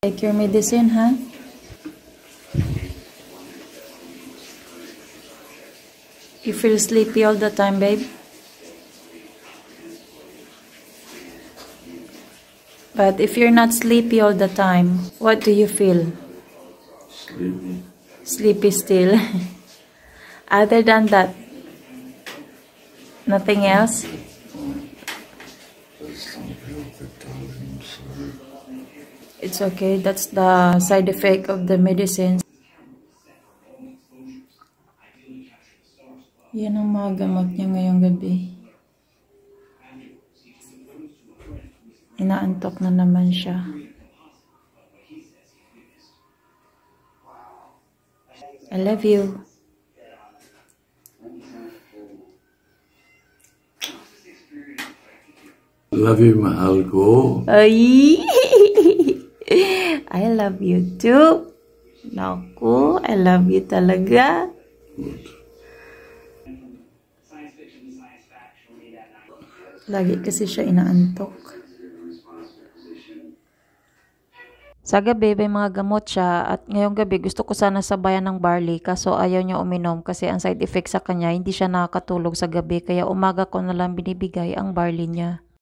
Take your medicine, huh? You feel sleepy all the time, babe? But if you're not sleepy all the time, what do you feel? Sleepy. Sleepy still. Other than that, nothing else? It's okay. That's the side effect of the medicines. Yan ang mga gamot niya ngayong gabi. Inaantok na naman siya. I love you. Love you, mahal ko. Ay! I love you too. Naku, I love you talaga. Good. Lagi kasi siya inaantok. Sa gabi, may mga gamot siya at ngayong gabi gusto ko sana sabayan ng barley kaso ayaw niya uminom kasi ang side effect sa kanya hindi siya nakakatulog sa gabi kaya umaga ko na lang binibigay ang barley niya.